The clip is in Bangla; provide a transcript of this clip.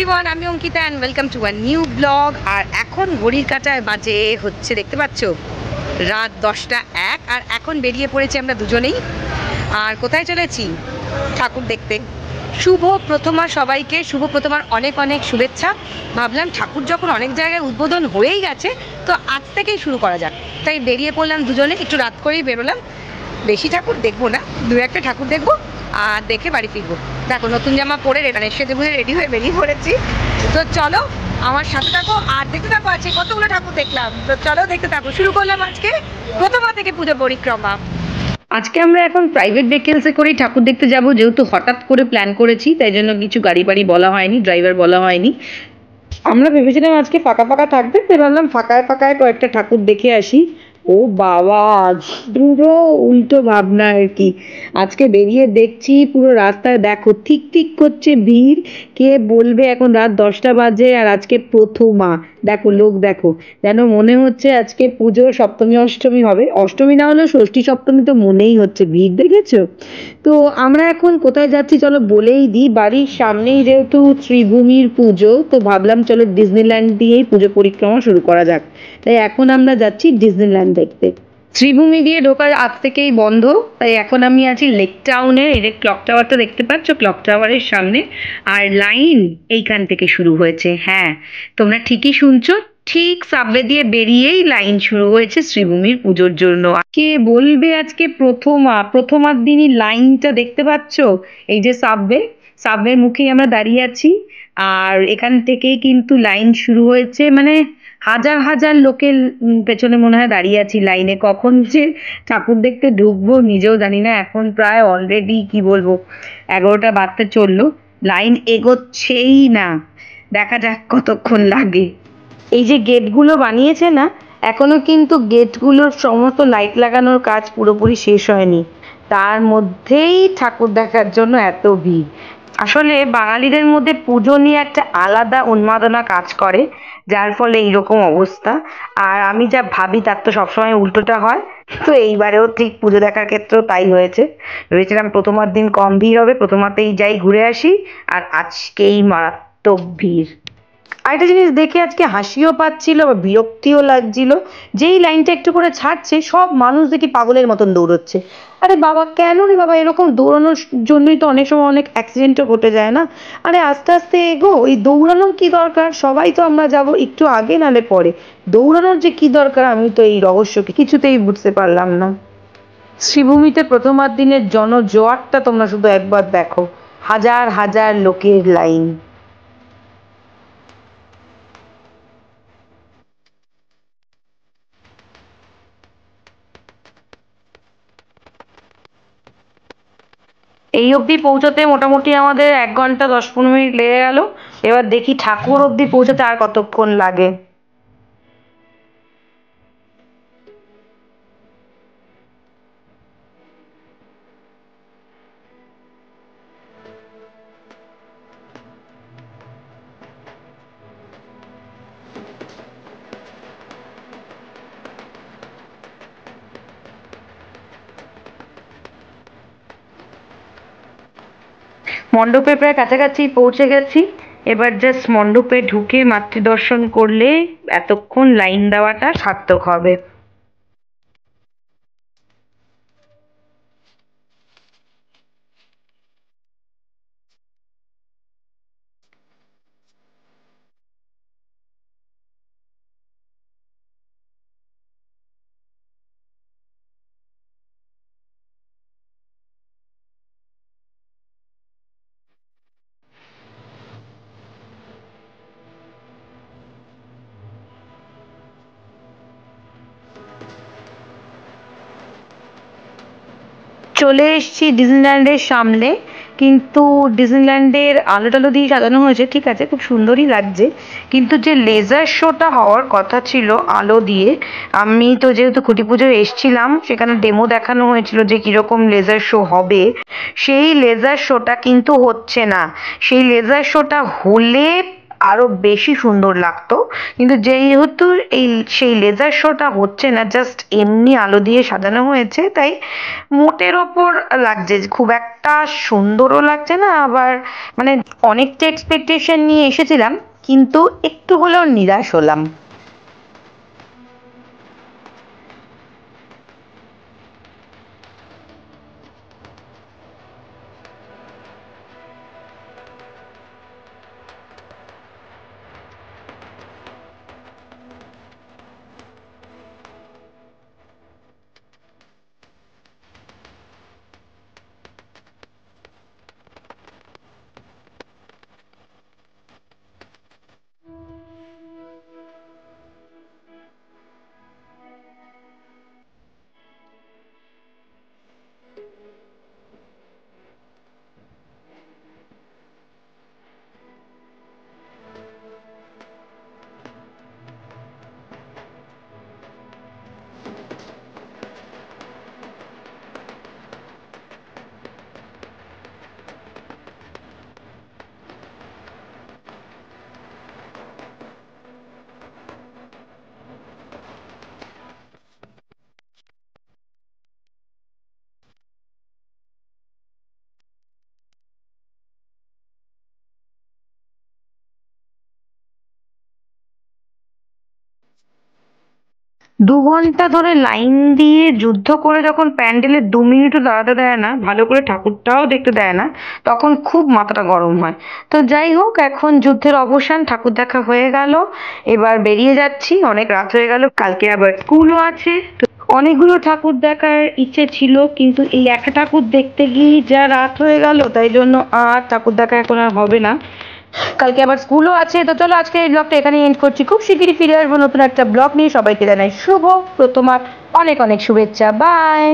এভরিওয়ান, আমি Ankita and welcome to a new blog. আর এখন ঘড়ির কাঁটায় বাজে হচ্ছে, দেখতে পাচ্ছ, রাত 10টা 1। আর এখন বেরিয়ে পড়েছি আমরা দুজনেই। আর কোথায় চলেছি? ঠাকুর দেখতে। শুভ প্রথমা সবাইকে, শুভ প্রথমার অনেক অনেক শুভেচ্ছা। ভাবলাম ঠাকুর যখন অনেক জায়গায় উদ্বোধন হয়েই গেছে, তো আজ থেকেই শুরু করা যাক। তাই বেরিয়ে পড়লাম দুজনে, একটু রাত করেই বেরোলাম। বেশি ঠাকুর দেখবো না, দু একটা ঠাকুর দেখবো আর দেখে বাড়ি ফিরবো। দেখো, নতুন জামা পরে সেজে বুঝে রেডি হয়ে বেরিয়ে পড়েছি। তো চলো আমার সাথে থাকো আর দেখতে থাকো আছে কতগুলো ঠাকুর দেখলাম। তো চলো দেখতে থাকো। শুরু করলাম আজকে প্রথমা থেকে পুজো পরিক্রমা। আজকে আমরা এখন প্রাইভেট ভেহিকেলসে করেই ঠাকুর দেখতে যাব, যেহেতু হঠাৎ করে প্ল্যান করেছি, তাই জন্য কিছু গাড়ি বাড়ি বলা হয়নি, ড্রাইভার বলা হয়নি। আমরা ভেবেছিলাম আজকে ফাঁকা ফাঁকা থাকবে, তাই ভাবলাম ফাঁকায় ফাঁকায় কয়েকটা ঠাকুর দেখে আসি। ও বাবা, পুরো উল্টো ভাবনা আর কি। আজকে বেরিয়ে দেখছি পুরো রাস্তায় দেখো ঠিক ঠিক করছে ভিড়। কে বলবে এখন রাত 10টা বাজে আর আজকে প্রথমা। দেখো লোক দেখো, যেন মনে হচ্ছে আজকে পুজো সপ্তমী অষ্টমী হবে। অষ্টমী না হলেও ষষ্ঠী সপ্তমী তো মনেই হচ্ছে, ভিড় দেখেছো? তো আমরা এখন কোথায় যাচ্ছি চলো বলেই দিই। বাড়ির সামনেই যেহেতু শ্রীভূমির পুজো, তো ভাবলাম চলো ডিজনিল্যান্ড দিয়েই পুজো পরিক্রমা শুরু করা যাক। তাই এখন আমরা যাচ্ছি ডিজনিল্যান্ড দেখতে। শ্রীভূমি দিয়ে ঢোকা আজ থেকেই বন্ধ, তাই এখন আমি আছি লেক টাউনে। এই যে ক্লক টাওয়ারটা দেখতে পাচ্ছ, ক্লক টাওয়ারের সামনে। আর লাইন এইখান থেকে শুরু হয়েছে। হ্যাঁ, তোমরা ঠিকই শুনছো, ঠিক সাবওয়ে দিয়ে বেরিয়েই লাইন শুরু হয়েছে শ্রীভূমির পুজোর জন্য। কে বলবে আজকে প্রথমার দিনই লাইনটা দেখতে পাচ্ছ? এই যে সাবওয়ের মুখেই আমরা দাঁড়িয়ে আছি। আর এখান থেকেই কিন্তু লাইন শুরু হয়েছে, মানে হাজার হাজার লোকের পেছনে মনে হয় দাঁড়িয়ে আছি লাইনে। কখন যে ঠাকুর দেখতে ঢুকবো নিজেও জানি না। এখন প্রায় অলরেডি কি বলবো 11টা বাজতে চললো, লাইন এগোচ্ছেই না। দেখা যাক কতক্ষণ লাগে। এই যে গেটগুলো বানিয়েছে না, এখনো কিন্তু গেটগুলোর সমস্ত লাইট লাগানোর কাজ পুরোপুরি শেষ হয়নি, তার মধ্যেই ঠাকুর দেখার জন্য এত ভিড়। আসলে বাঙালিদের মধ্যে পুজো নিয়ে একটা আলাদা উন্মাদনা কাজ করে, যার ফলে এইরকম অবস্থা। আর আমি যা ভাবি তার তো সবসময় উল্টোটা হয়। তো এইবারেও ঠিক পুজো দেখার ক্ষেত্রেও তাই হয়েছে। ভেবেছিলাম প্রথমার দিন কম ভিড় হবে, প্রথমাতেই যাই ঘুরে আসি, আর আজকেই মারাত্মক ভিড়। আরেকটা জিনিস দেখে আজকে হাসিও পাচ্ছিল, বিরক্তিও লাগছিল। যেই লাইনটা একটু করে ছাড়ছে, সব মানুষ দেখি পাগলের মতন দৌড়চ্ছে। আরে বাবা, কেন রে বাবা, এরকম দৌড়ানোর জন্যই তো অনেক সময় অনেক অ্যাক্সিডেন্টও ঘটে যায় না? আরে আস্তে আস্তে এগো, এই দৌড়ানোর কি দরকার? সবাই তো আমরা যাব একটু আগে নালে পরে, দৌড়ানোর যে কি দরকার আমি তো এই রহস্যকে কিছুতেই বুঝতে পারলাম না। শ্রীভূমিতে প্রথমার দিনের জনজোয়ারটা তোমরা শুধু একবার দেখো, হাজার হাজার লোকের লাইন। এই অবধি পৌঁছতে মোটামুটি আমাদের 1 ঘন্টা 10-15 মিনিট লেগে গেল। এবার দেখি ঠাকুর অবধি পৌঁছতে আর কতক্ষণ লাগে। মণ্ডপে প্রায় কাছাকাছি পৌঁছে গেছি। এবার জাস্ট মণ্ডপে ঢুকে মাতৃদর্শন করলে এতক্ষণ লাইন দেওয়াটা সার্থক হবে। চলে এসেছি ডিজনিল্যান্ডের সামনে, কিন্তু ডিজনিল্যান্ডের আলো টালো দিয়ে সাজানো হয়েছে, ঠিক আছে, খুব সুন্দরই লাগছে। কিন্তু যে লেজার শোটা হওয়ার কথা ছিল আলো দিয়ে, আমি তো যেহেতু খুঁটি পুজোয় এসছিলাম, সেখানে ডেমো দেখানো হয়েছিল যে কিরকম লেজার শো হবে। সেই লেজার শোটা কিন্তু হচ্ছে না। সেই লেজার শোটা হলে আরো বেশি সুন্দর লাগতো। কিন্তু যেহেতু এই সেই লেজার শোটা হচ্ছে না, জাস্ট এমনি আলো দিয়ে সাজানো হয়েছে, তাই মোটের ওপর লাগছে, খুব একটা সুন্দরও লাগছে না, আবার মানে অনেকটা এক্সপেকটেশন নিয়ে এসেছিলাম, কিন্তু একটু হলেও নিরাশ হলাম। দু ঘন্টা ধরে লাইন দিয়ে যুদ্ধ করে যখন প্যান্ডেলে 2 মিনিটও দাঁড়াতে দেয় না, ভালো করে ঠাকুরটাও দেখতে দেয় না, তখন খুব মাথাটা গরম হয়। তো যাই হোক, এখন যুদ্ধের অবসান, ঠাকুর দেখা হয়ে গেল, এবার বেরিয়ে যাচ্ছি, অনেক রাত হয়ে গেল, কালকে আবার স্কুলও আছে। তো অনেকগুলো ঠাকুর দেখার ইচ্ছে ছিল, কিন্তু এই একটা ঠাকুর দেখতে গিয়ে যা রাত হয়ে গেল, তাই জন্য আর ঠাকুর দেখা এখন আর হবে না। কালকে আবার স্কুলও আছে। তো চলো, আজকে এই ব্লগটা এখানে এন্ড করছি, খুব শিগগিরই ফিরে আসবো নতুন একটা ব্লগ নিয়ে। সবাইকে জানাই শুভ প্রথমার অনেক অনেক শুভেচ্ছা। বাই।